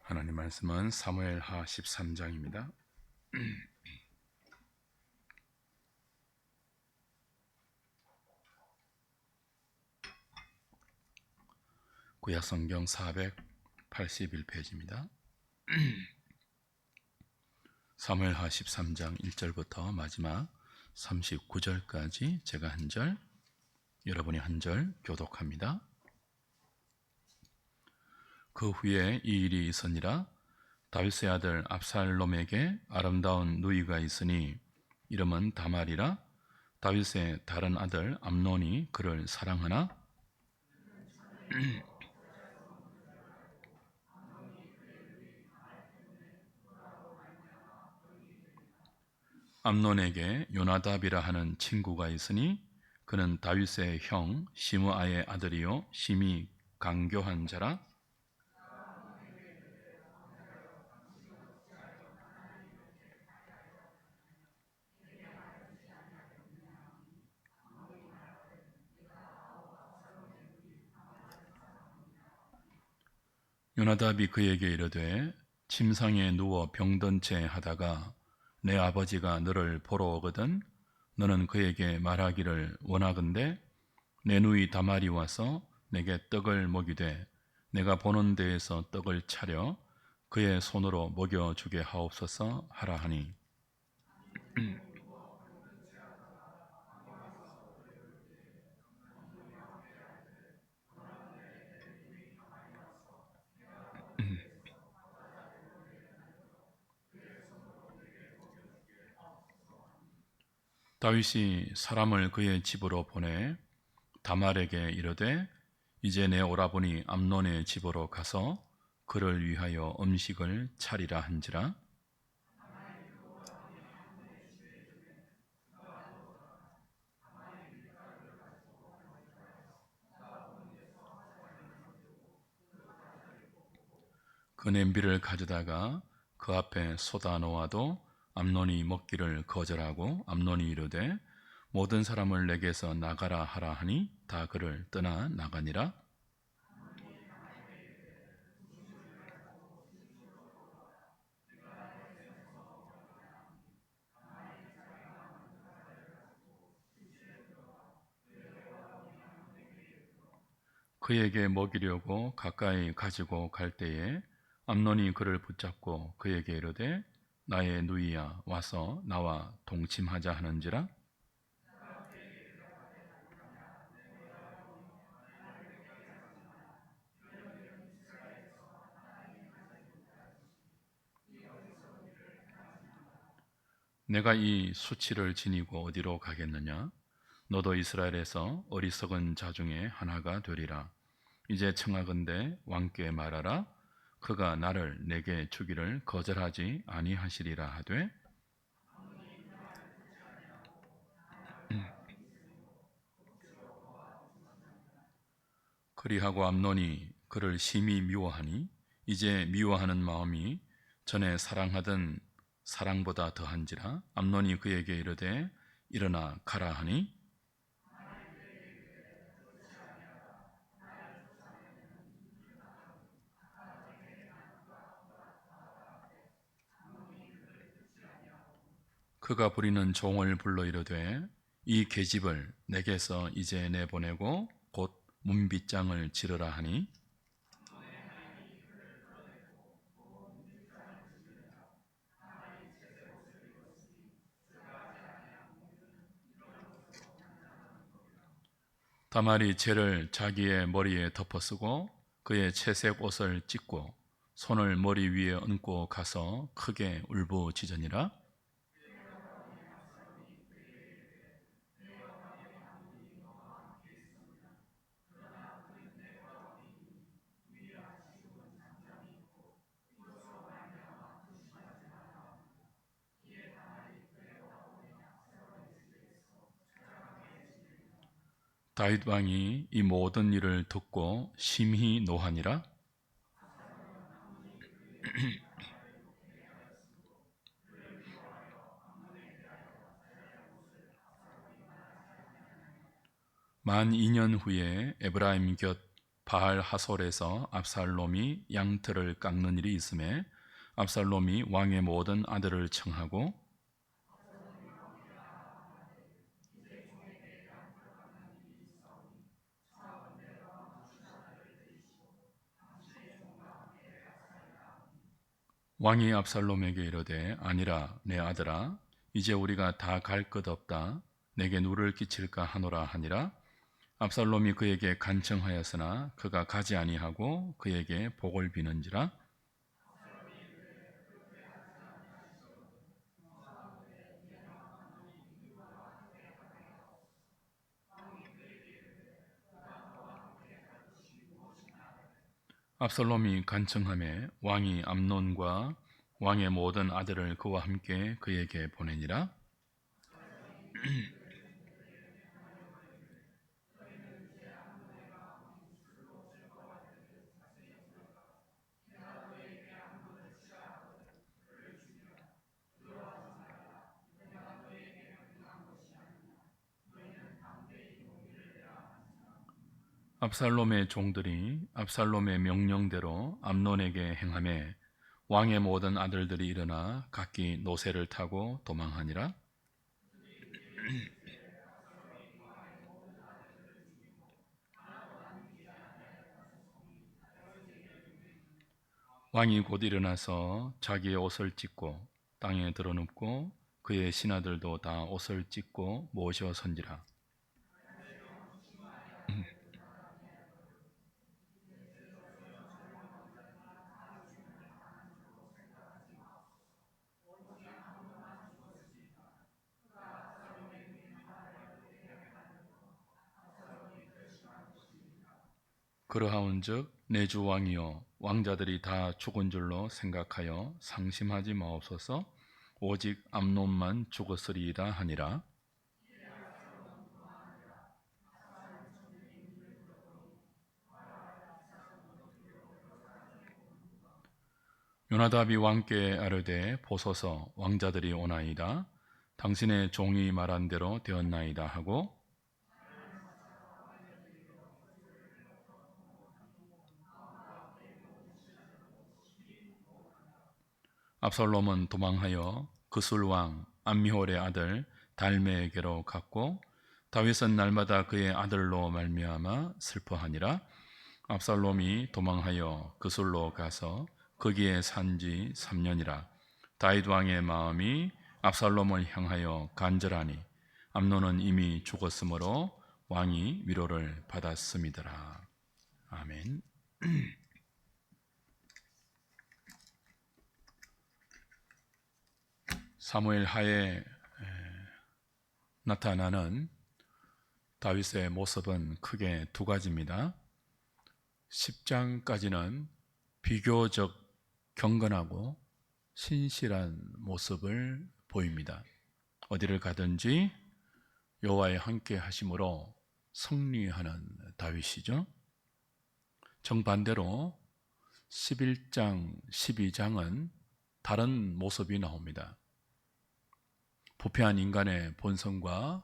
하나님 말씀은 사무엘하 13장입니다. 구약성경 481페이지입니다. 사무엘하 13장 1절부터 마지막 39절까지 제가 한 절, 여러분이 한 절 교독합니다. 그 후에 이 일이 있으니라. 다윗의 아들 압살롬에게 아름다운 누이가 있으니 이름은 다말이라. 다윗의 다른 아들 암논이 그를 사랑하나 암논에게 요나답이라 하는 친구가 있으니 그는 다윗의 형 시므아의 아들이요 심히 강교한 자라. 요나답이 그에게 이르되 침상에 누워 병든 채 하다가 내 아버지가 너를 보러 오거든 너는 그에게 말하기를 원하건대 내 누이 다말이 와서 내게 떡을 먹이되 내가 보는 데에서 떡을 차려 그의 손으로 먹여주게 하옵소서 하라 하니 다윗이 사람을 그의 집으로 보내 다말에게 이르되 이제 내 오라버니 암논의 집으로 가서 그를 위하여 음식을 차리라 한지라. 그 냄비를 가져다가 그 앞에 쏟아 놓아도 암논이 먹기를 거절하고 암논이 이르되 모든 사람을 내게서 나가라 하라 하니 다 그를 떠나 나가니라. 그에게 먹이려고 가까이 가지고 갈 때에 암논이 그를 붙잡고 그에게 이르되 나의 누이야 와서 나와 동침하자 하는지라. 내가 이 수치를 지니고 어디로 가겠느냐? 너도 이스라엘에서 어리석은 자 중에 하나가 되리라. 이제 청하건대 왕께 말하라. 그가 나를 내게 주기를 거절하지 아니하시리라 하되 그리하고 암논이 그를 심히 미워하니 이제 미워하는 마음이 전에 사랑하던 사랑보다 더한지라. 암논이 그에게 이르되 일어나 가라 하니 그가 부리는 종을 불러 이르되 이 계집을 내게서 이제 내보내고 곧 문빗장을 지르라 하니 다말이 채를 자기의 머리에 덮어쓰고 그의 채색 옷을 찢고 손을 머리 위에 얹고 가서 크게 울부짖으니라. 다윗 왕이 이 모든 일을 듣고 심히 노하니라. 만 2년 후에 에브라임 곁 바알 하솔에서 압살롬이 양털을 깎는 일이 있음에 압살롬이 왕의 모든 아들을 청하고 왕이 압살롬에게 이르되 아니라 내 아들아 이제 우리가 다 갈 것 없다 내게 누를 끼칠까 하노라 하니라. 압살롬이 그에게 간청하였으나 그가 가지 아니하고 그에게 복을 비는지라. 압살롬이 간청하매 왕이 암논과 왕의 모든 아들을 그와 함께 그에게 보내니라. 압살롬의 종들이 압살롬의 명령대로 암논에게 행하매 왕의 모든 아들들이 일어나 각기 노새를 타고 도망하니라. 왕이 곧 일어나서 자기의 옷을 찢고 땅에 드러눕고 그의 신하들도 다 옷을 찢고 모셔 선지라. 그러하온즉 내 주 왕이여 왕자들이 다 죽은 줄로 생각하여 상심하지 마옵소서. 오직 암논만 죽었으리이다 하니라. 요나답이 왕께 아뢰되 보소서 왕자들이 오나이다. 당신의 종이 말한 대로 되었나이다 하고 압살롬은 도망하여 그술 왕 암미홀의 아들 달메에게로 갔고 다윗은 날마다 그의 아들로 말미암아 슬퍼하니라. 압살롬이 도망하여 그술로 가서 거기에 산지 3년이라. 다윗 왕의 마음이 압살롬을 향하여 간절하니 암논은 이미 죽었으므로 왕이 위로를 받았음이더라. 아멘. 사무엘 하에 나타나는 다윗의 모습은 크게 두 가지입니다. 10장까지는 비교적 경건하고 신실한 모습을 보입니다. 어디를 가든지 여호와의 함께 하심으로 승리하는 다윗이죠. 정반대로 11장, 12장은 다른 모습이 나옵니다. 부패한 인간의 본성과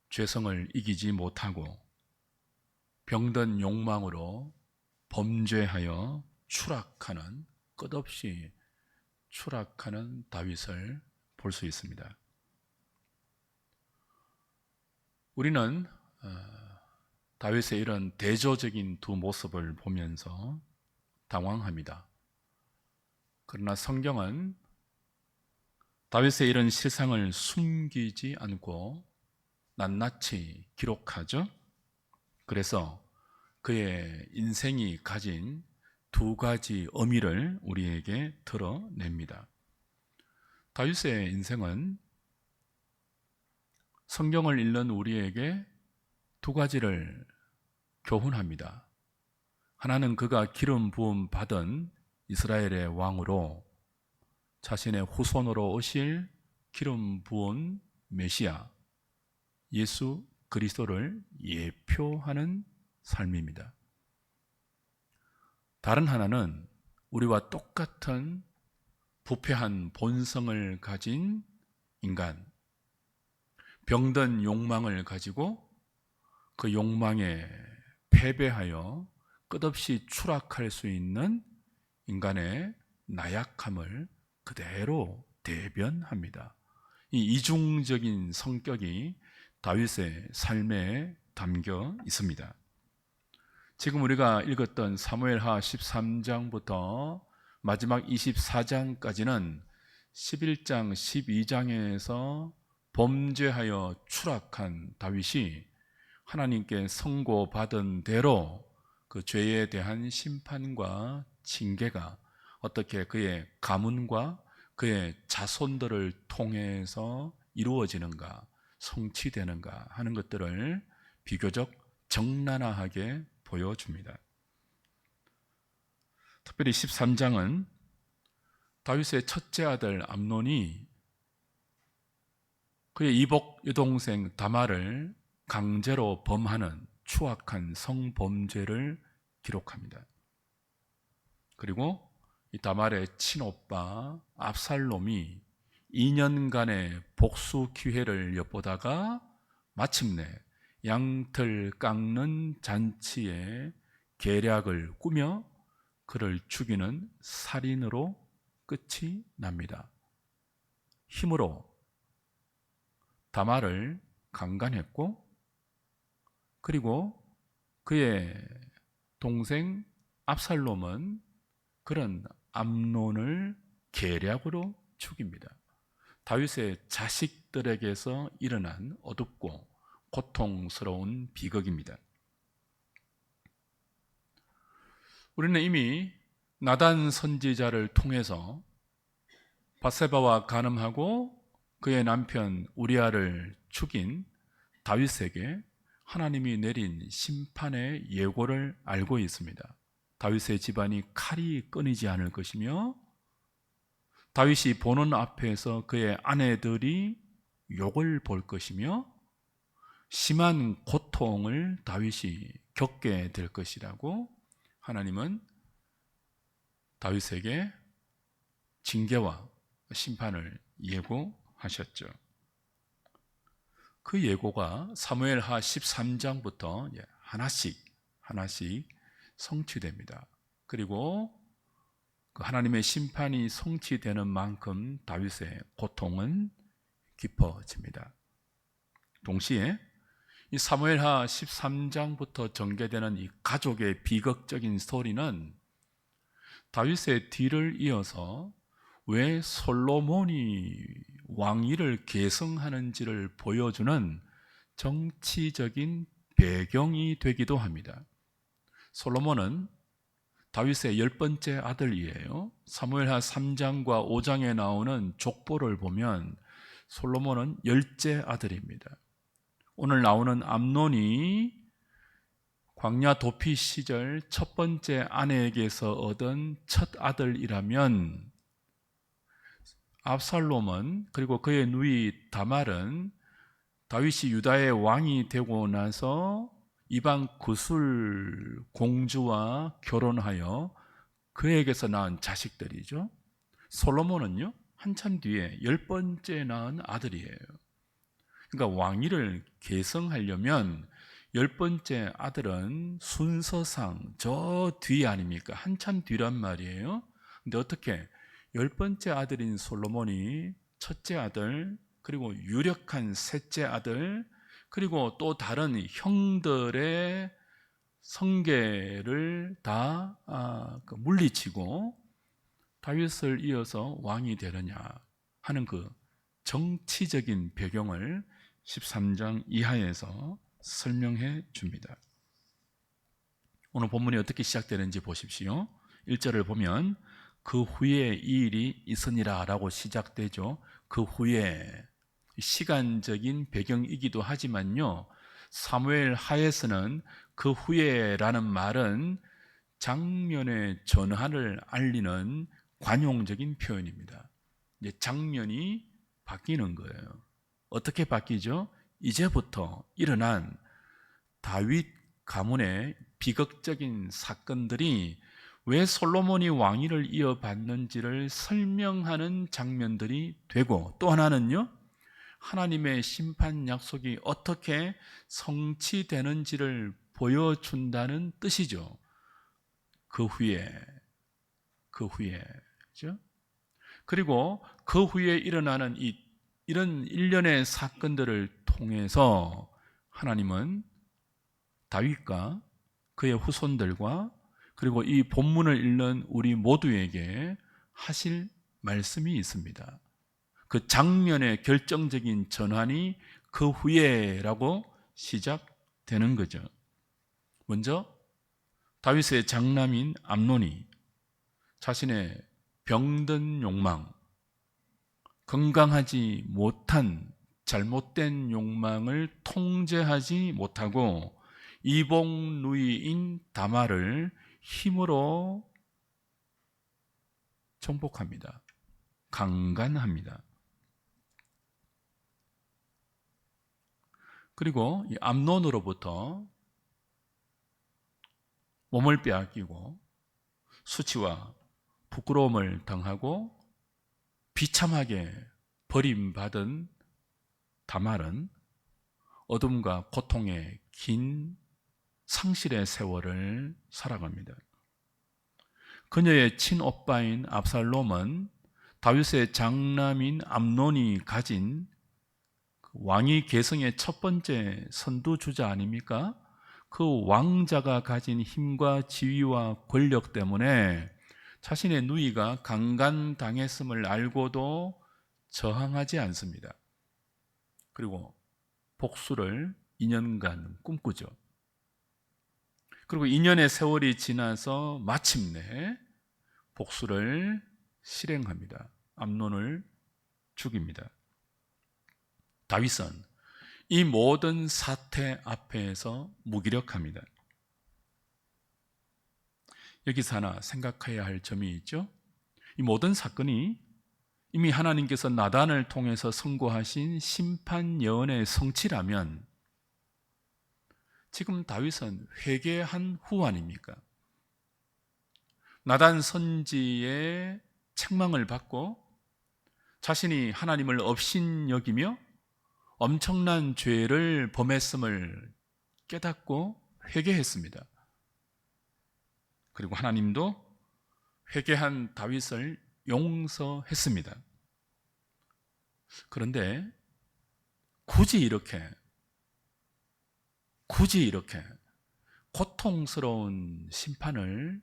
죄성을 이기지 못하고 병든 욕망으로 범죄하여 추락하는, 끝없이 추락하는 다윗을 볼 수 있습니다. 우리는 다윗의 이런 대조적인 두 모습을 보면서 당황합니다. 그러나 성경은 다윗의 이런 실상을 숨기지 않고 낱낱이 기록하죠. 그래서 그의 인생이 가진 두 가지 의미를 우리에게 드러냅니다. 다윗의 인생은 성경을 읽는 우리에게 두 가지를 교훈합니다. 하나는 그가 기름 부음 받은 이스라엘의 왕으로 자신의 후손으로 오실 기름 부은 메시아 예수 그리스도를 예표하는 삶입니다. 다른 하나는 우리와 똑같은 부패한 본성을 가진 인간, 병든 욕망을 가지고 그 욕망에 패배하여 끝없이 추락할 수 있는 인간의 나약함을 그대로 대변합니다. 이 이중적인 성격이 다윗의 삶에 담겨 있습니다. 지금 우리가 읽었던 사무엘하 13장부터 마지막 24장까지는 11장, 12장에서 범죄하여 추락한 다윗이 하나님께 선고받은 대로 그 죄에 대한 심판과 징계가 어떻게 그의 가문과 그의 자손들을 통해서 이루어지는가, 성취되는가 하는 것들을 비교적 적나라하게 보여줍니다. 특별히 13장은 다윗의 첫째 아들 암논이 그의 이복 여동생 다말을 강제로 범하는 추악한 성범죄를 기록합니다. 그리고 이 다말의 친오빠 압살롬이 2년간의 복수 기회를 엿보다가 마침내 양털 깎는 잔치에 계략을 꾸며 그를 죽이는 살인으로 끝이 납니다. 힘으로 다말을 강간했고, 그리고 그의 동생 압살롬은 그런 암논을 계략으로 죽입니다. 다윗의 자식들에게서 일어난 어둡고 고통스러운 비극입니다. 우리는 이미 나단 선지자를 통해서 밧세바와 간음하고 그의 남편 우리아를 죽인 다윗에게 하나님이 내린 심판의 예고를 알고 있습니다. 다윗의 집안이 칼이 끊이지 않을 것이며, 다윗이 보는 앞에서 그의 아내들이 욕을 볼 것이며, 심한 고통을 다윗이 겪게 될 것이라고 하나님은 다윗에게 징계와 심판을 예고하셨죠. 그 예고가 사무엘하 13장부터 하나씩 성취됩니다. 그리고 그 하나님의 심판이 성취되는 만큼 다윗의 고통은 깊어집니다. 동시에 이 사무엘하 13장부터 전개되는 이 가족의 비극적인 스토리는 다윗의 뒤를 이어서 왜 솔로몬이 왕위를 계승하는지를 보여주는 정치적인 배경이 되기도 합니다. 솔로몬은 다윗의 10번째 아들이에요. 사무엘하 3장과 5장에 나오는 족보를 보면 솔로몬은 10째 아들입니다. 오늘 나오는 암논이 광야 도피 시절 첫 번째 아내에게서 얻은 첫 아들이라면, 압살롬은 그리고 그의 누이 다말은 다윗이 유다의 왕이 되고 나서 이방 구술 공주와 결혼하여 그에게서 낳은 자식들이죠. 솔로몬은요, 한참 뒤에 10번째 낳은 아들이에요. 그러니까 왕위를 계승하려면 10번째 아들은 순서상 저 뒤 아닙니까? 한참 뒤란 말이에요. 근데 어떻게 10번째 아들인 솔로몬이 첫째 아들, 그리고 유력한 셋째 아들, 그리고 또 다른 형들의 성계를 다 물리치고 다윗을 이어서 왕이 되느냐 하는 그 정치적인 배경을 13장 이하에서 설명해 줍니다. 오늘 본문이 어떻게 시작되는지 보십시오. 1절을 보면 그 후에 이 일이 있으니라 라고 시작되죠. 그 후에, 시간적인 배경이기도 하지만요, 사무엘 하에서는 그 후에라는 말은 장면의 전환을 알리는 관용적인 표현입니다. 이제 장면이 바뀌는 거예요. 어떻게 바뀌죠? 이제부터 일어난 다윗 가문의 비극적인 사건들이 왜 솔로몬이 왕위를 이어받는지를 설명하는 장면들이 되고, 또 하나는요, 하나님의 심판 약속이 어떻게 성취되는지를 보여준다는 뜻이죠. 그 후에, 그죠? 그리고 그 후에 일어나는 이런 일련의 사건들을 통해서 하나님은 다윗과 그의 후손들과 그리고 이 본문을 읽는 우리 모두에게 하실 말씀이 있습니다. 그 장면의 결정적인 전환이 그 후에라고 시작되는 거죠. 먼저 다윗의 장남인 암논이 자신의 병든 욕망, 건강하지 못한 잘못된 욕망을 통제하지 못하고 이복 누이인 다말을 힘으로 정복합니다. 강간합니다. 그리고 이 암논으로부터 몸을 빼앗기고 수치와 부끄러움을 당하고 비참하게 버림받은 다말은 어둠과 고통의 긴 상실의 세월을 살아갑니다. 그녀의 친오빠인 압살롬은 다윗의 장남인 암논이 가진 왕위 계승의 첫 번째 선두주자 아닙니까? 그 왕자가 가진 힘과 지위와 권력 때문에 자신의 누이가 강간당했음을 알고도 저항하지 않습니다. 그리고 복수를 2년간 꿈꾸죠. 그리고 2년의 세월이 지나서 마침내 복수를 실행합니다. 암논을 죽입니다. 다윗은 이 모든 사태 앞에서 무기력합니다. 여기서 하나 생각해야 할 점이 있죠. 이 모든 사건이 이미 하나님께서 나단을 통해서 선고하신 심판 예언의 성취라면 지금 다윗은 회개한 후 아닙니까? 나단 선지의 책망을 받고 자신이 하나님을 업신여기며 엄청난 죄를 범했음을 깨닫고 회개했습니다. 그리고 하나님도 회개한 다윗을 용서했습니다. 그런데 굳이 이렇게 고통스러운 심판을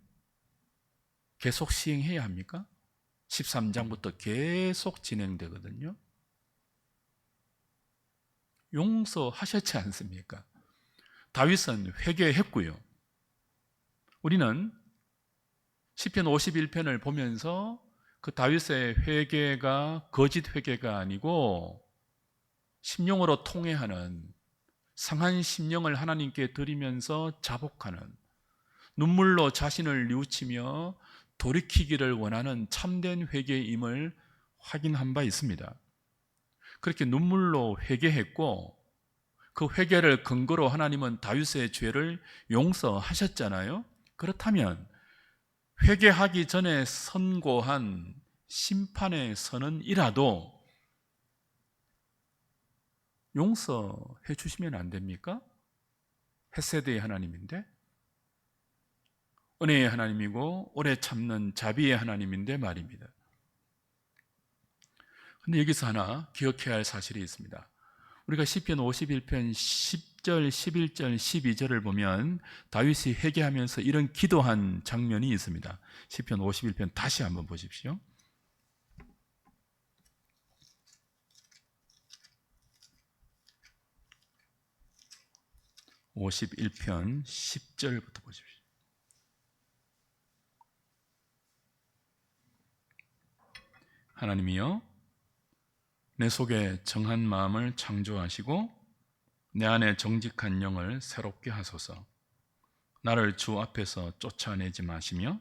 계속 시행해야 합니까? 13장부터 계속 진행되거든요. 용서하셨지 않습니까? 다윗은 회개했고요. 우리는 시편 51편을 보면서 그 다윗의 회개가 거짓 회개가 아니고 심령으로 통회하는 상한 심령을 하나님께 드리면서 자복하는 눈물로 자신을 뉘우치며 돌이키기를 원하는 참된 회개임을 확인한 바 있습니다. 그렇게 눈물로 회개했고 그 회개를 근거로 하나님은 다윗의 죄를 용서하셨잖아요. 그렇다면 회개하기 전에 선고한 심판의 선언이라도 용서해 주시면 안 됩니까? 헷세대의 하나님인데, 은혜의 하나님이고 오래 참는 자비의 하나님인데 말입니다. 근데 여기서 하나 기억해야 할 사실이 있습니다. 우리가 시편 51편 10절, 11절, 12절을 보면 다윗이 회개하면서 이런 기도한 장면이 있습니다. 시편 51편 다시 한번 보십시오. 51편 10절부터 보십시오. 하나님이여, 내 속에 정한 마음을 창조하시고 내 안에 정직한 영을 새롭게 하소서. 나를 주 앞에서 쫓아내지 마시며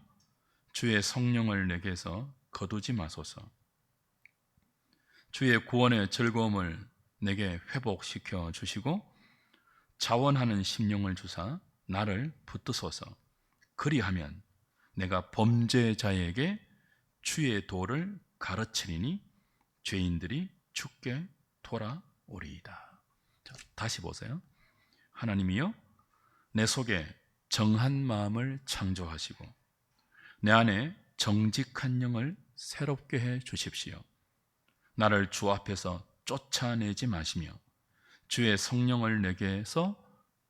주의 성령을 내게서 거두지 마소서. 주의 구원의 즐거움을 내게 회복시켜 주시고 자원하는 심령을 주사 나를 붙드소서. 그리하면 내가 범죄자에게 주의 도를 가르치리니 죄인들이 주께 돌아오리이다. 자, 다시 보세요. 하나님이여, 내 속에 정한 마음을 창조하시고 내 안에 정직한 영을 새롭게 해 주십시오. 나를 주 앞에서 쫓아내지 마시며 주의 성령을 내게서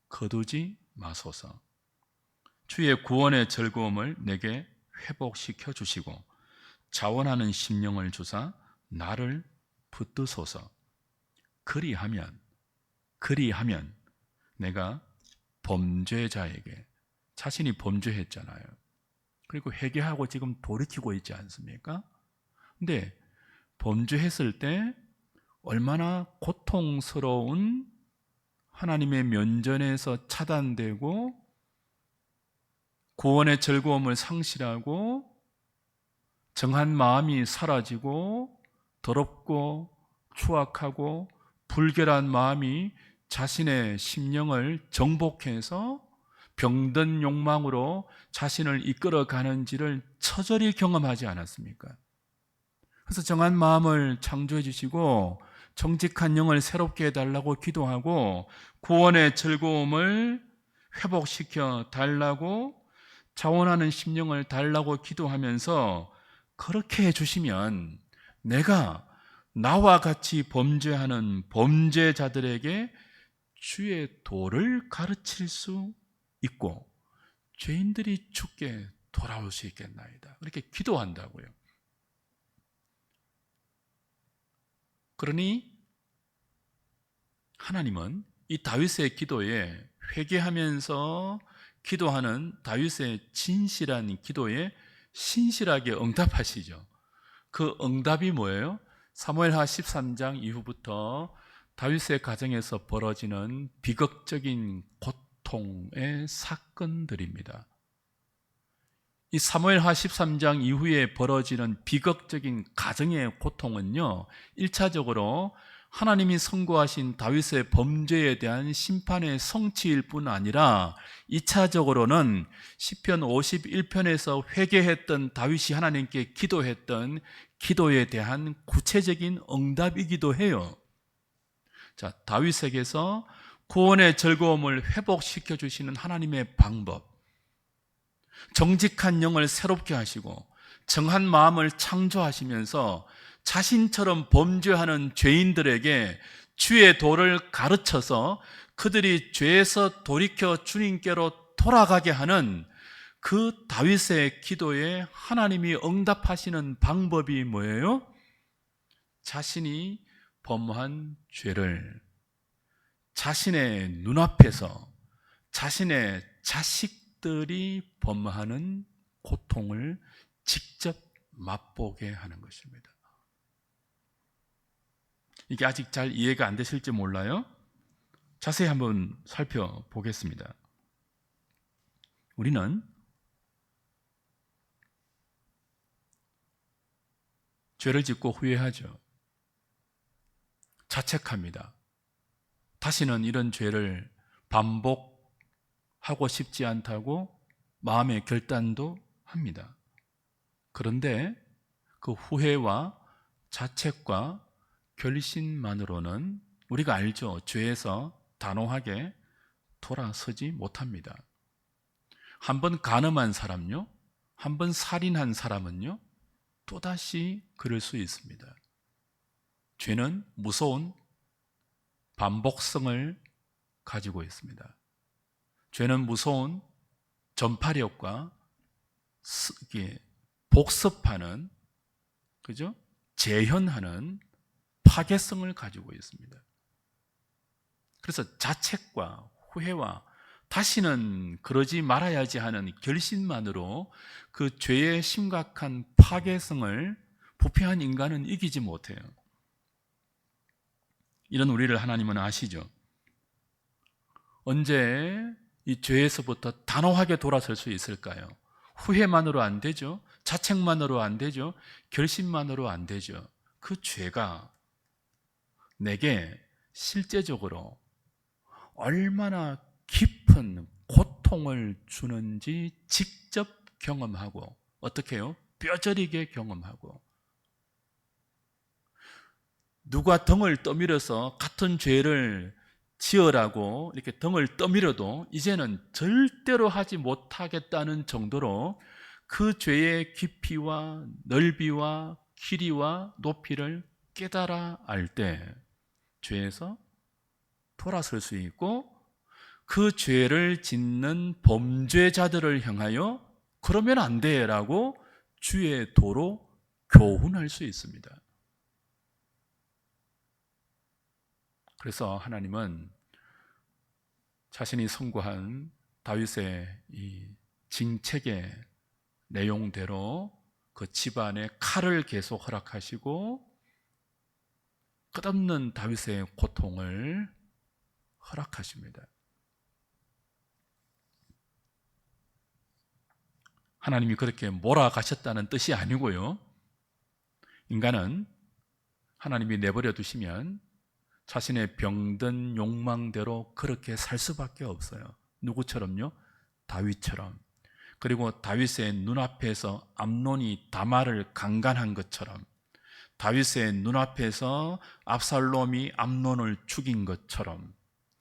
거두지 마소서. 주의 구원의 즐거움을 내게 회복시켜 주시고 자원하는 심령을 주사 나를 붙드소서. 그리하면 내가 범죄자에게, 자신이 범죄했잖아요. 그리고 회개하고 지금 돌이키고 있지 않습니까? 근데 범죄했을 때 얼마나 고통스러운, 하나님의 면전에서 차단되고 구원의 즐거움을 상실하고 정한 마음이 사라지고 더럽고 추악하고 불결한 마음이 자신의 심령을 정복해서 병든 욕망으로 자신을 이끌어가는지를 처절히 경험하지 않았습니까? 그래서 정한 마음을 창조해 주시고 정직한 영을 새롭게 해달라고 기도하고 구원의 즐거움을 회복시켜 달라고, 자원하는 심령을 달라고 기도하면서 그렇게 해주시면 내가 나와 같이 범죄하는 범죄자들에게 주의 도를 가르칠 수 있고 죄인들이 주께 돌아올 수 있겠나이다. 그렇게 기도한다고요. 그러니 하나님은 이 다윗의 기도에, 회개하면서 기도하는 다윗의 진실한 기도에 신실하게 응답하시죠. 그 응답이 뭐예요? 사무엘하 13장 이후부터 다윗의 가정에서 벌어지는 비극적인 고통의 사건들입니다. 이 사무엘하 13장 이후에 벌어지는 비극적인 가정의 고통은요, 1차적으로 하나님이 선고하신 다윗의 범죄에 대한 심판의 성취일 뿐 아니라 2차적으로는 시편 51편에서 회개했던 다윗이 하나님께 기도했던 기도에 대한 구체적인 응답이기도 해요. 자, 다윗에게서 구원의 즐거움을 회복시켜 주시는 하나님의 방법, 정직한 영을 새롭게 하시고 정한 마음을 창조하시면서 자신처럼 범죄하는 죄인들에게 주의 도를 가르쳐서 그들이 죄에서 돌이켜 주님께로 돌아가게 하는 그 다윗의 기도에 하나님이 응답하시는 방법이 뭐예요? 자신이 범한 죄를 자신의 눈앞에서 자신의 자식들이 범하는 고통을 직접 맛보게 하는 것입니다. 이게 아직 잘 이해가 안 되실지 몰라요. 자세히 한번 살펴보겠습니다. 우리는 죄를 짓고 후회하죠. 자책합니다. 다시는 이런 죄를 반복하고 싶지 않다고 마음의 결단도 합니다. 그런데 그 후회와 자책과 결심만으로는 우리가 알죠. 죄에서 단호하게 돌아서지 못합니다. 한번 간음한 사람요, 한번 살인한 사람은요, 또다시 그럴 수 있습니다. 죄는 무서운 반복성을 가지고 있습니다. 죄는 무서운 전파력과 복습하는, 그죠? 재현하는 파괴성을 가지고 있습니다. 그래서 자책과 후회와 다시는 그러지 말아야지 하는 결심만으로 그 죄의 심각한 파괴성을 부패한 인간은 이기지 못해요. 이런 우리를 하나님은 아시죠. 언제 이 죄에서부터 단호하게 돌아설 수 있을까요? 후회만으로 안 되죠. 자책만으로 안 되죠. 결심만으로 안 되죠. 그 죄가 내게 실제적으로 얼마나 깊은 고통을 주는지 직접 경험하고, 어떻게 해요? 뼈저리게 경험하고, 누가 등을 떠밀어서 같은 죄를 지으라고 이렇게 등을 떠밀어도 이제는 절대로 하지 못하겠다는 정도로 그 죄의 깊이와 넓이와 길이와 높이를 깨달아 알 때 죄에서 돌아설 수 있고, 그 죄를 짓는 범죄자들을 향하여 그러면 안 돼라고 주의 도로 교훈할 수 있습니다. 그래서 하나님은 자신이 선고한 다윗의 이 징책의 내용대로 그 집안에 칼을 계속 허락하시고 끝없는 다윗의 고통을 허락하십니다. 하나님이 그렇게 몰아가셨다는 뜻이 아니고요. 인간은 하나님이 내버려 두시면 자신의 병든 욕망대로 그렇게 살 수밖에 없어요. 누구처럼요? 다윗처럼. 그리고 다윗의 눈앞에서 암논이 다말을 강간한 것처럼, 다윗의 눈앞에서 압살롬이 암논을 죽인 것처럼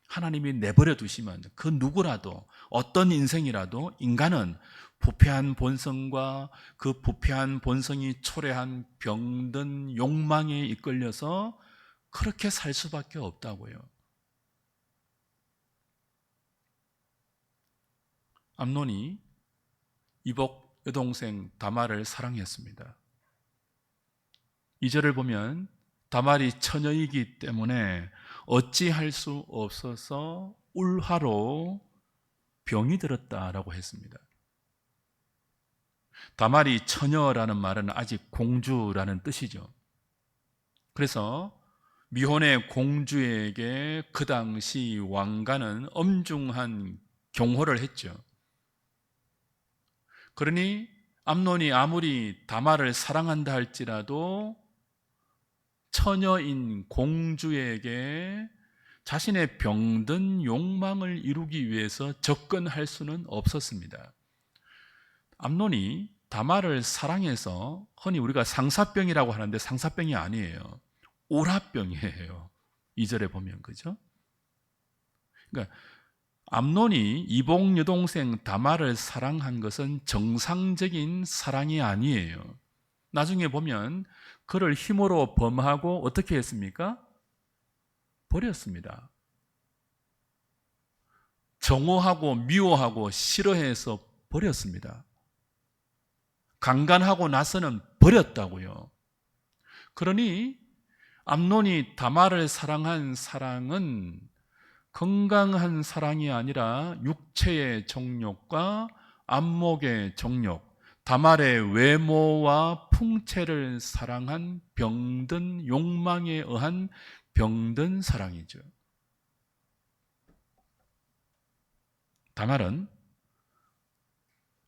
하나님이 내버려 두시면 그 누구라도, 어떤 인생이라도 인간은 부패한 본성과 그 부패한 본성이 초래한 병든 욕망에 이끌려서 그렇게 살 수밖에 없다고요. 암논이 이복 여동생 다말을 사랑했습니다. 2절을 보면 다말이 처녀이기 때문에 어찌할 수 없어서 울화로 병이 들었다라고 했습니다. 다말이 처녀라는 말은 아직 공주라는 뜻이죠. 그래서 미혼의 공주에게 그 당시 왕가는 엄중한 경호를 했죠. 그러니 암논이 아무리 다말을 사랑한다 할지라도 처녀인 공주에게 자신의 병든 욕망을 이루기 위해서 접근할 수는 없었습니다. 암논이 다말을 사랑해서 흔히 우리가 상사병이라고 하는데 상사병이 아니에요. 오라병이에요. 2절에 보면, 그죠? 그러니까 암논이 이복 여동생 다말을 사랑한 것은 정상적인 사랑이 아니에요. 나중에 보면 그를 힘으로 범하고 어떻게 했습니까? 버렸습니다. 정오하고 미워하고 싫어해서 버렸습니다. 강간하고 나서는 버렸다고요. 그러니 암논이 다말을 사랑한 사랑은 건강한 사랑이 아니라 육체의 정욕과 안목의 정욕, 다말의 외모와 풍채를 사랑한 병든 욕망에 의한 병든 사랑이죠. 다말은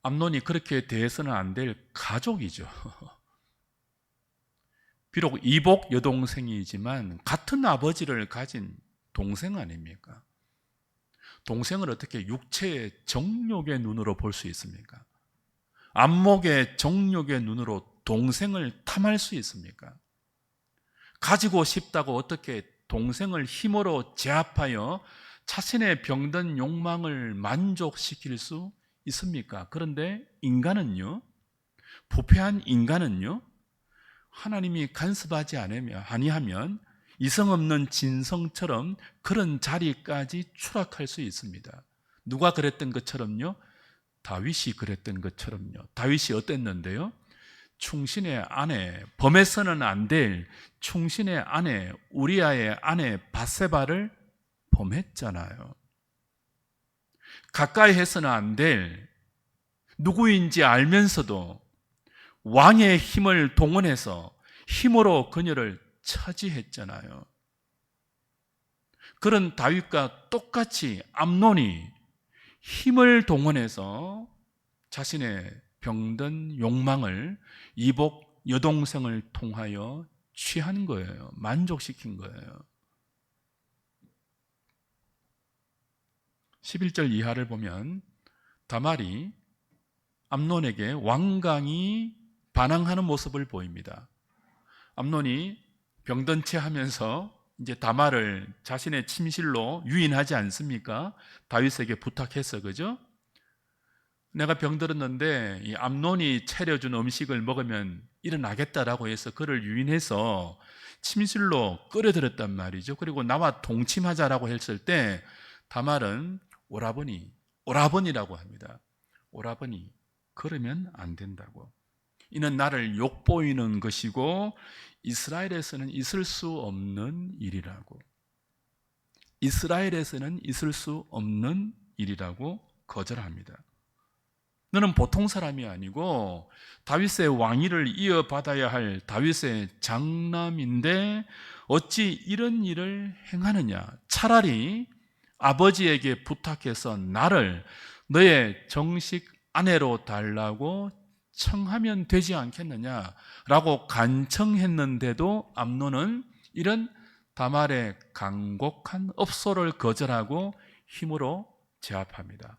암논이 그렇게 대해서는 안 될 가족이죠. 비록 이복 여동생이지만 같은 아버지를 가진 동생 아닙니까? 동생을 어떻게 육체의 정욕의 눈으로 볼 수 있습니까? 안목의 정욕의 눈으로 동생을 탐할 수 있습니까? 가지고 싶다고 어떻게 동생을 힘으로 제압하여 자신의 병든 욕망을 만족시킬 수 있습니까? 그런데 인간은요, 부패한 인간은요, 하나님이 간섭하지 아니하면 이성 없는 진성처럼 그런 자리까지 추락할 수 있습니다. 누가 그랬던 것처럼요? 다윗이 그랬던 것처럼요. 다윗이 어땠는데요? 충신의 아내, 범해서는 안 될 충신의 아내, 우리아의 아내 밧세바를 범했잖아요. 가까이 해서는 안 될, 누구인지 알면서도 왕의 힘을 동원해서 힘으로 그녀를 차지했잖아요. 그런 다윗과 똑같이 암논이 힘을 동원해서 자신의 병든 욕망을 이복 여동생을 통하여 취한 거예요. 만족시킨 거예요. 11절 이하를 보면 다말이 암논에게 완강히 반항하는 모습을 보입니다. 암논이 병든 채 하면서 이제 다말을 자신의 침실로 유인하지 않습니까? 다윗에게 부탁해서, 그죠? 내가 병들었는데 이 암논이 차려준 음식을 먹으면 일어나겠다라고 해서 그를 유인해서 침실로 끌어들였단 말이죠. 그리고 나와 동침하자라고 했을 때 다말은 오라버니라고 합니다. 오라버니, 그러면 안 된다고. 이는 나를 욕보이는 것이고 이스라엘에서는 있을 수 없는 일이라고. 이스라엘에서는 있을 수 없는 일이라고 거절합니다. 너는 보통 사람이 아니고 다윗의 왕위를 이어받아야 할 다윗의 장남인데 어찌 이런 일을 행하느냐. 차라리 아버지에게 부탁해서 나를 너의 정식 아내로 달라고 청하면 되지 않겠느냐라고 간청했는데도 암논은 이런 다말의 간곡한 업소를 거절하고 힘으로 제압합니다.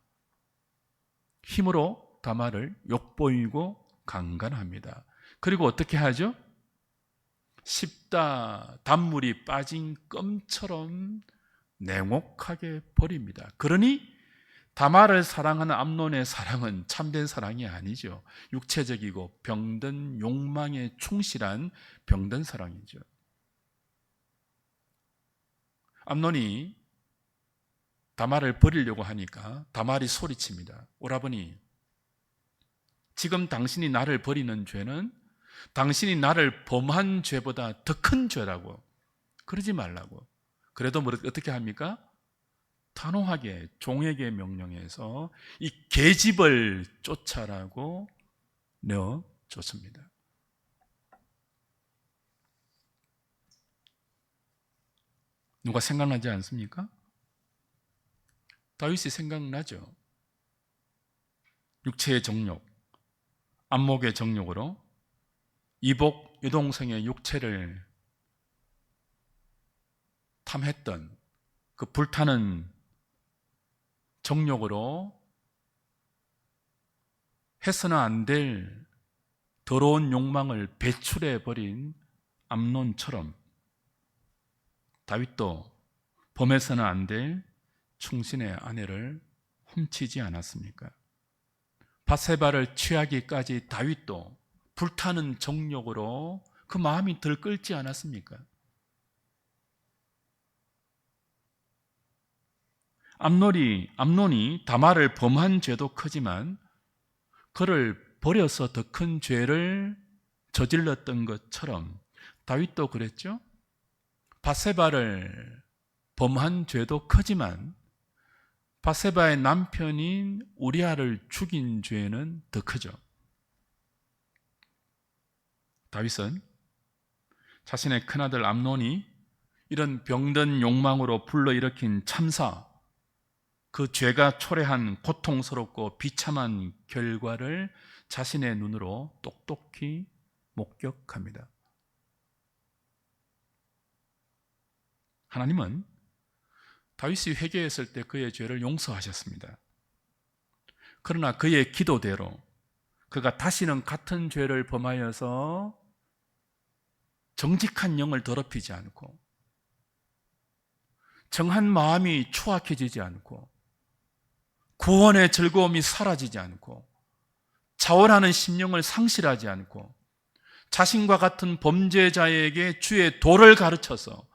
힘으로 다말을 욕보이고 강간합니다. 그리고 어떻게 하죠? 씹다 단물이 빠진 껌처럼 냉혹하게 버립니다. 그러니 다말을 사랑하는 암논의 사랑은 참된 사랑이 아니죠. 육체적이고 병든 욕망에 충실한 병든 사랑이죠. 암논이 다말을 버리려고 하니까 다말이 소리칩니다. 오라버니, 지금 당신이 나를 버리는 죄는 당신이 나를 범한 죄보다 더 큰 죄라고. 그러지 말라고. 그래도 어떻게 합니까? 단호하게 종에게 명령해서 이 계집을 쫓아라고 내어줬습니다. 누가 생각나지 않습니까? 다윗이 생각나죠. 육체의 정욕, 안목의 정욕으로 이복 여동생의 육체를 탐했던 그 불타는 정욕으로 해서는 안 될 더러운 욕망을 배출해버린 암논처럼 다윗도 범해서는 안 될 충신의 아내를 훔치지 않았습니까? 밧세바를 취하기까지 다윗도 불타는 정욕으로 그 마음이 들끓지 않았습니까? 암논이 다말을 범한 죄도 크지만 그를 버려서 더 큰 죄를 저질렀던 것처럼 다윗도 그랬죠. 밧세바를 범한 죄도 크지만 밧세바의 남편인 우리아를 죽인 죄는 더 크죠. 다윗은 자신의 큰아들 암논이 이런 병든 욕망으로 불러일으킨 참사, 그 죄가 초래한 고통스럽고 비참한 결과를 자신의 눈으로 똑똑히 목격합니다. 하나님은 다윗이 회개했을 때 그의 죄를 용서하셨습니다. 그러나 그의 기도대로 그가 다시는 같은 죄를 범하여서 정직한 영을 더럽히지 않고 정한 마음이 추악해지지 않고 구원의 즐거움이 사라지지 않고 자원하는 심령을 상실하지 않고 자신과 같은 범죄자에게 주의 도를 가르쳐서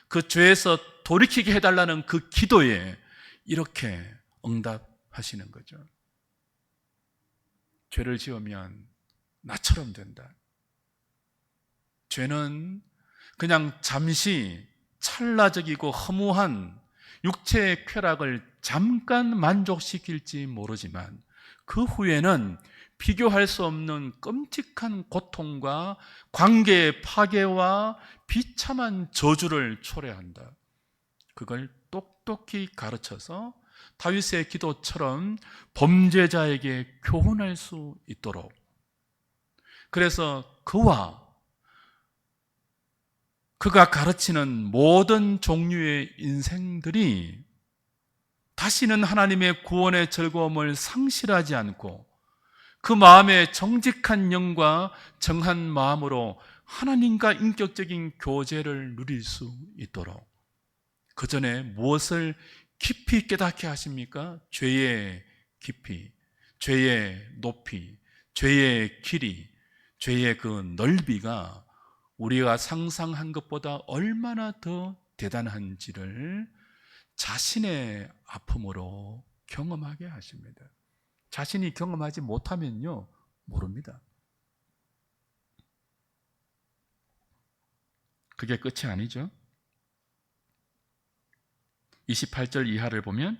그 죄에서 돌이키게 해달라는 그 기도에 이렇게 응답하시는 거죠. 죄를 지으면 나처럼 된다. 죄는 그냥 잠시 찰나적이고 허무한 육체의 쾌락을 잠깐 만족시킬지 모르지만 그 후에는 비교할 수 없는 끔찍한 고통과 관계의 파괴와 비참한 저주를 초래한다. 그걸 똑똑히 가르쳐서 다윗의 기도처럼 범죄자에게 교훈할 수 있도록, 그래서 그가 가르치는 모든 종류의 인생들이 다시는 하나님의 구원의 즐거움을 상실하지 않고 그 마음의 정직한 영과 정한 마음으로 하나님과 인격적인 교제를 누릴 수 있도록, 그 전에 무엇을 깊이 깨닫게 하십니까? 죄의 깊이, 죄의 높이, 죄의 길이, 죄의 그 넓이가 우리가 상상한 것보다 얼마나 더 대단한지를 자신의 아픔으로 경험하게 하십니다. 자신이 경험하지 못하면요, 모릅니다. 그게 끝이 아니죠. 28절 이하를 보면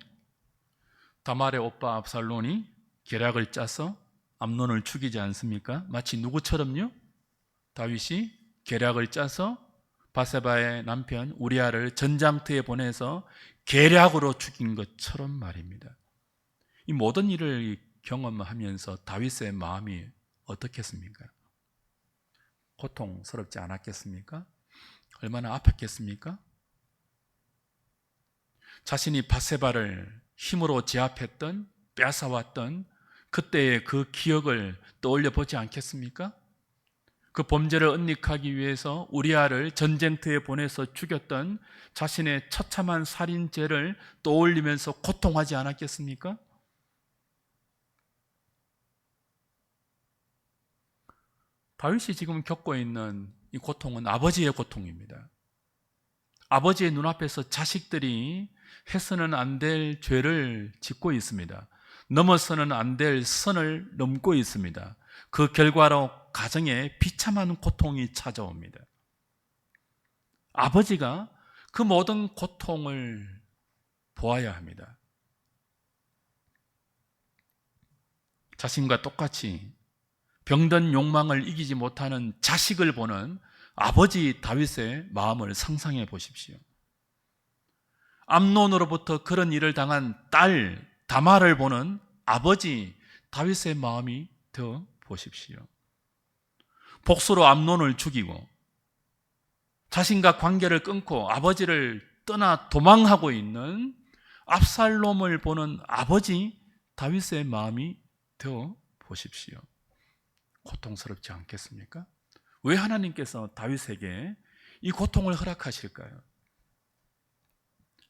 다말의 오빠 압살론이 계략을 짜서 암논을 죽이지 않습니까? 마치 누구처럼요? 다윗이 계략을 짜서 바세바의 남편 우리아를 전장터에 보내서 계략으로 죽인 것처럼 말입니다. 이 모든 일을 경험하면서 다윗의 마음이 어떻겠습니까? 고통스럽지 않았겠습니까? 얼마나 아팠겠습니까? 자신이 바세바를 힘으로 제압했던, 뺏어왔던 그때의 그 기억을 떠올려 보지 않겠습니까? 그 범죄를 은닉하기 위해서 우리아를 전쟁터에 보내서 죽였던 자신의 처참한 살인죄를 떠올리면서 고통하지 않았겠습니까? 다윗이 지금 겪고 있는 이 고통은 아버지의 고통입니다. 아버지의 눈앞에서 자식들이 해서는 안 될 죄를 짓고 있습니다. 넘어서는 안 될 선을 넘고 있습니다. 그 결과로 가정에 비참한 고통이 찾아옵니다. 아버지가 그 모든 고통을 보아야 합니다. 자신과 똑같이 병든 욕망을 이기지 못하는 자식을 보는 아버지 다윗의 마음을 상상해 보십시오. 암논으로부터 그런 일을 당한 딸 다말을 보는 아버지 다윗의 마음이 되어 보십시오. 복수로 암논을 죽이고 자신과 관계를 끊고 아버지를 떠나 도망하고 있는 압살롬을 보는 아버지 다윗의 마음이 되어 보십시오. 고통스럽지 않겠습니까? 왜 하나님께서 다윗에게 이 고통을 허락하실까요?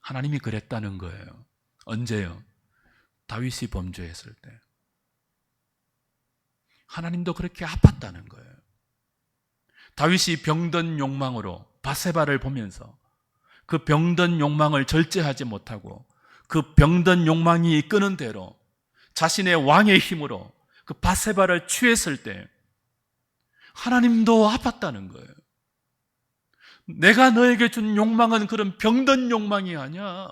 하나님이 그랬다는 거예요. 언제요? 다윗이 범죄했을 때. 하나님도 그렇게 아팠다는 거예요. 다윗이 병든 욕망으로 바세바를 보면서 그 병든 욕망을 절제하지 못하고 그 병든 욕망이 이끄는 대로 자신의 왕의 힘으로 그 바세바를 취했을 때 하나님도 아팠다는 거예요. 내가 너에게 준 욕망은 그런 병든 욕망이 아니야.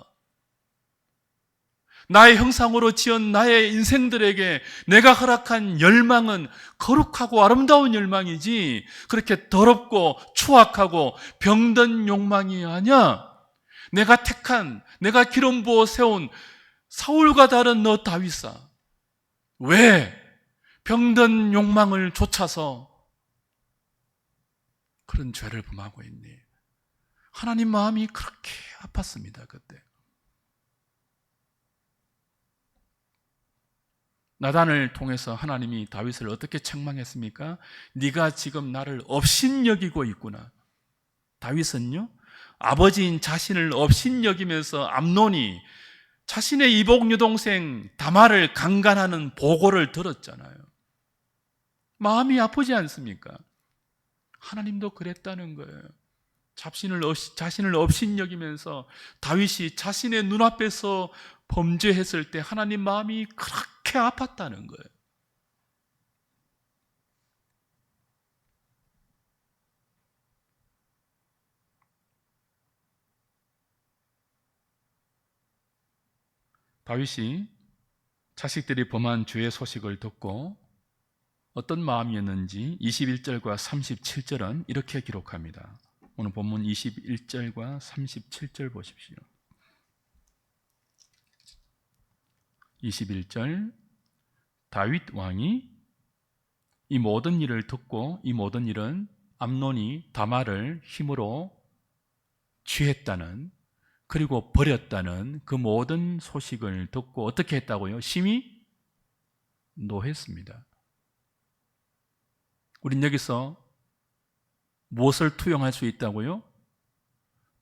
나의 형상으로 지은 나의 인생들에게 내가 허락한 열망은 거룩하고 아름다운 열망이지 그렇게 더럽고 추악하고 병든 욕망이 아니야. 내가 택한, 내가 기름 부어 세운 사울과 다른 너 다윗아, 왜 병든 욕망을 좇아서 그런 죄를 범하고 있니? 하나님 마음이 그렇게 아팠습니다. 그때 나단을 통해서 하나님이 다윗을 어떻게 책망했습니까? 네가 지금 나를 업신여기고 있구나. 다윗은요, 아버지인 자신을 업신여기면서 암논이 자신의 이복 여동생 다말을 강간하는 보고를 들었잖아요. 마음이 아프지 않습니까? 하나님도 그랬다는 거예요. 자신을 업신여기면서 다윗이 자신의 눈앞에서 범죄했을 때 하나님 마음이 그렇게 아팠다는 거예요. 다윗이 자식들이 범한 죄의 소식을 듣고 어떤 마음이었는지 21절과 37절은 이렇게 기록합니다. 오늘 본문 21절과 37절 보십시오. 21절 다윗 왕이 이 모든 일을 듣고 이 모든 일은 암논이 다말을 힘으로 취했다는 그리고 버렸다는 그 모든 소식을 듣고 어떻게 했다고요? 심히 노했습니다. 우린 여기서 무엇을 투영할 수 있다고요?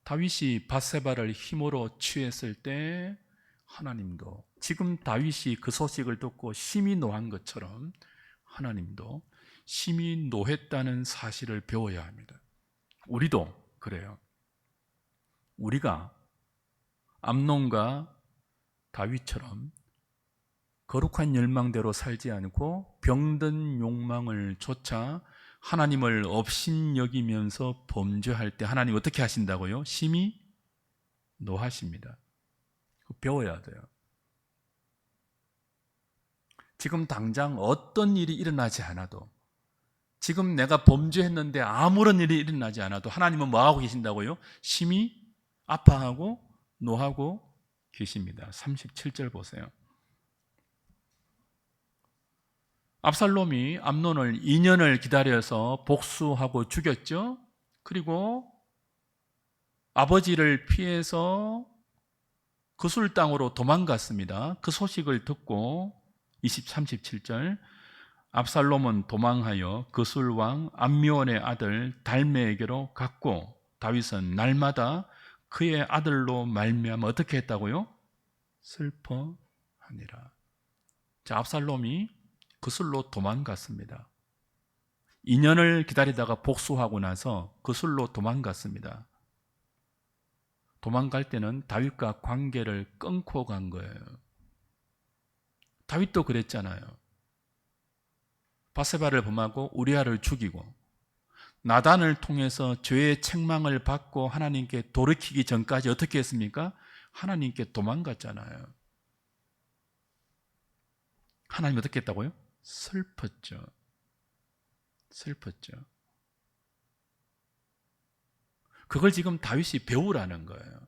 다윗이 바세바를 힘으로 취했을 때 하나님도 지금 다윗이 그 소식을 듣고 심히 노한 것처럼 하나님도 심히 노했다는 사실을 배워야 합니다. 우리도 그래요. 우리가 암논과 다윗처럼 거룩한 열망대로 살지 않고 병든 욕망을 쫓아 하나님을 업신여기면서 범죄할 때 하나님 어떻게 하신다고요? 심히 노하십니다. 배워야 돼요. 지금 당장 어떤 일이 일어나지 않아도, 지금 내가 범죄했는데 아무런 일이 일어나지 않아도 하나님은 뭐하고 계신다고요? 심히 아파하고 노하고 계십니다. 37절 보세요. 압살롬이 암논을 2년을 기다려서 복수하고 죽였죠. 그리고 아버지를 피해서 그술 땅으로 도망갔습니다. 그 소식을 듣고 37절 압살롬은 도망하여 그술 왕 암미온의 아들 달메에게로 갔고 다윗은 날마다 그의 아들로 말미암아 어떻게 했다고요? 슬퍼하니라. 자, 압살롬이 그술로 도망갔습니다. 2년을 기다리다가 복수하고 나서 그술로 도망갔습니다. 도망갈 때는 다윗과 관계를 끊고 간 거예요. 다윗도 그랬잖아요. 바세바를 범하고 우리아를 죽이고 나단을 통해서 죄의 책망을 받고 하나님께 돌이키기 전까지 어떻게 했습니까? 하나님께 도망갔잖아요. 하나님 어떻게 했다고요? 슬펐죠. 슬펐죠. 그걸 지금 다윗이 배우라는 거예요.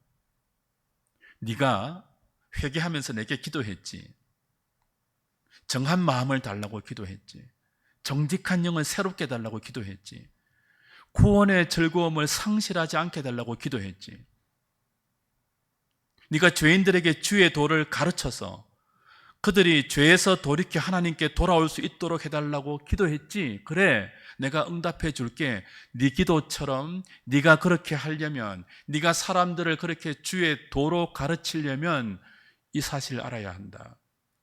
네가 회개하면서 내게 기도했지. 정한 마음을 달라고 기도했지. 정직한 영을 새롭게 달라고 기도했지. 구원의 즐거움을 상실하지 않게 달라고 기도했지. 네가 죄인들에게 주의 도를 가르쳐서 그들이 죄에서 돌이켜 하나님께 돌아올 수 있도록 해달라고 기도했지. 그래, 내가 응답해 줄게. 네 기도처럼 네가 그렇게 하려면, 네가 사람들을 그렇게 주의 도로 가르치려면 이 사실을 알아야 한다.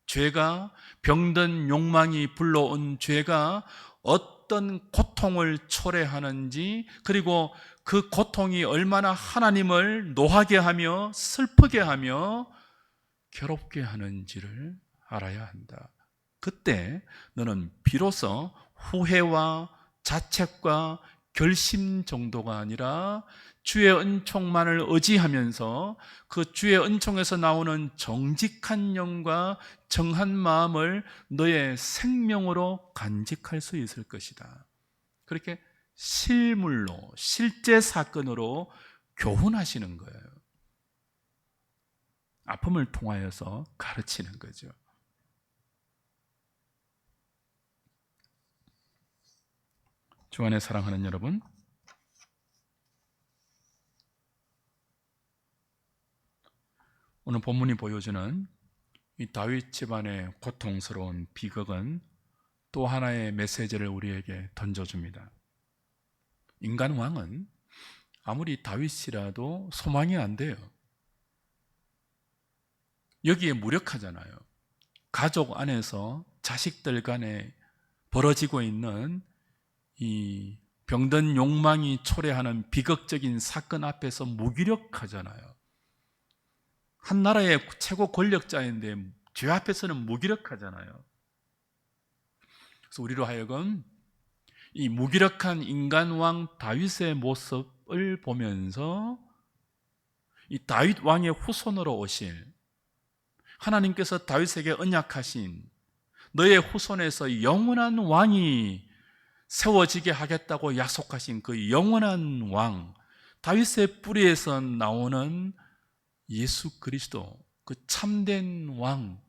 죄가, 병든 욕망이 불러온 죄가 어떤 고통을 초래하는지, 그리고 그 고통이 얼마나 하나님을 노하게 하며 슬프게 하며 괴롭게 하는지를 알아야 한다. 그때 너는 비로소 후회와 자책과 결심 정도가 아니라 주의 은총만을 의지하면서 그 주의 은총에서 나오는 정직한 영과 정한 마음을 너의 생명으로 간직할 수 있을 것이다. 그렇게 실물로, 실제 사건으로 교훈하시는 거예요. 아픔을 통하여서 가르치는 거죠. 주 안에 사랑하는 여러분, 오늘 본문이 보여주는 이 다윗 집안의 고통스러운 비극은 또 하나의 메시지를 우리에게 던져줍니다. 인간 왕은 아무리 다윗이라도 소망이 안 돼요. 여기에 무력하잖아요. 가족 안에서 자식들 간에 벌어지고 있는 이 병든 욕망이 초래하는 비극적인 사건 앞에서 무기력하잖아요. 한 나라의 최고 권력자인데 죄 앞에서는 무기력하잖아요. 그래서 우리로 하여금 이 무기력한 인간왕 다윗의 모습을 보면서 이 다윗 왕의 후손으로 오실 하나님께서 다윗에게 언약하신 너의 후손에서 영원한 왕이 세워지게 하겠다고 약속하신 그 영원한 왕, 다윗의 뿌리에서 나오는 예수 그리스도, 그 참된 왕,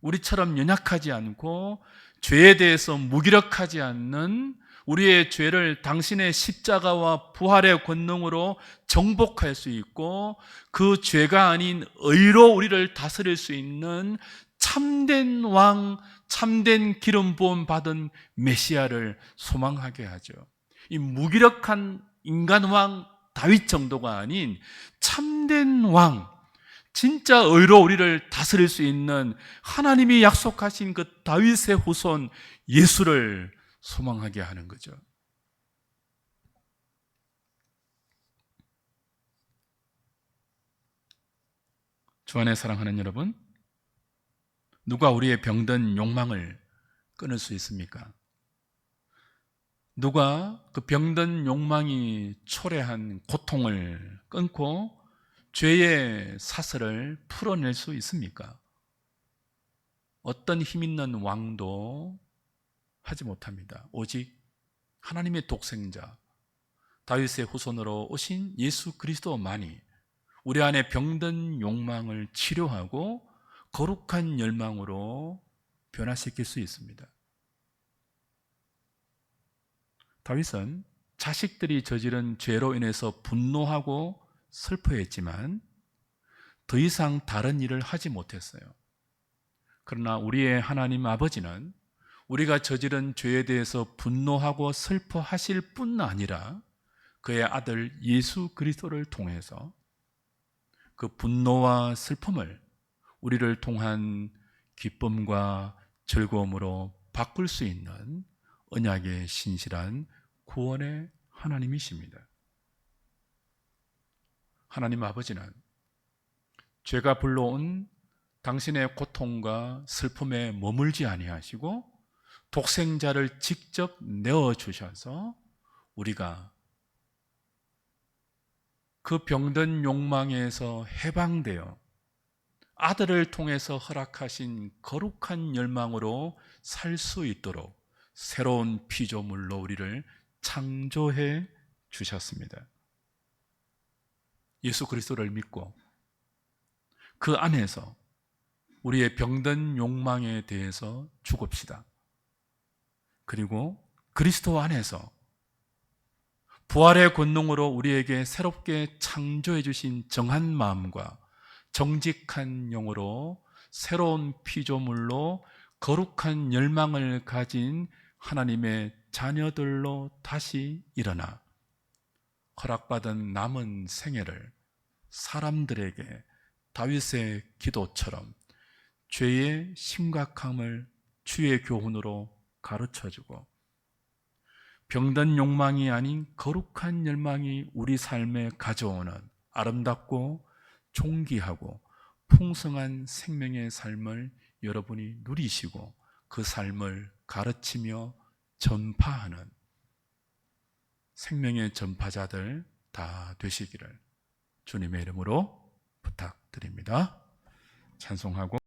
우리처럼 연약하지 않고 죄에 대해서 무기력하지 않는 우리의 죄를 당신의 십자가와 부활의 권능으로 정복할 수 있고 그 죄가 아닌 의로 우리를 다스릴 수 있는 참된 왕, 참된 기름 부음 받은 메시아를 소망하게 하죠. 이 무기력한 인간 왕 다윗 정도가 아닌 참된 왕, 진짜 의로 우리를 다스릴 수 있는 하나님이 약속하신 그 다윗의 후손 예수를 소망하게 하는 거죠. 주 안에 사랑하는 여러분, 누가 우리의 병든 욕망을 끊을 수 있습니까? 누가 그 병든 욕망이 초래한 고통을 끊고 죄의 사슬을 풀어낼 수 있습니까? 어떤 힘 있는 왕도 하지 못합니다. 오직 하나님의 독생자 다윗의 후손으로 오신 예수 그리스도만이 우리 안에 병든 욕망을 치료하고 거룩한 열망으로 변화시킬 수 있습니다. 다윗은 자식들이 저지른 죄로 인해서 분노하고 슬퍼했지만 더 이상 다른 일을 하지 못했어요. 그러나 우리의 하나님 아버지는 우리가 저지른 죄에 대해서 분노하고 슬퍼하실 뿐 아니라 그의 아들 예수 그리스도를 통해서 그 분노와 슬픔을 우리를 통한 기쁨과 즐거움으로 바꿀 수 있는 언약의 신실한 구원의 하나님이십니다. 하나님 아버지는 죄가 불러온 당신의 고통과 슬픔에 머물지 아니하시고 독생자를 직접 내어주셔서 우리가 그 병든 욕망에서 해방되어 아들을 통해서 허락하신 거룩한 열망으로 살 수 있도록 새로운 피조물로 우리를 창조해 주셨습니다. 예수 그리스도를 믿고 그 안에서 우리의 병든 욕망에 대해서 죽읍시다. 그리고 그리스도 안에서 부활의 권능으로 우리에게 새롭게 창조해 주신 정한 마음과 정직한 영으로 새로운 피조물로 거룩한 열망을 가진 하나님의 자녀들로 다시 일어나 허락받은 남은 생애를 사람들에게 다윗의 기도처럼 죄의 심각함을 주의 교훈으로 가르쳐주고 병든 욕망이 아닌 거룩한 열망이 우리 삶에 가져오는 아름답고 존귀하고 풍성한 생명의 삶을 여러분이 누리시고 그 삶을 가르치며 전파하는 생명의 전파자들 다 되시기를 주님의 이름으로 부탁드립니다. 찬송하고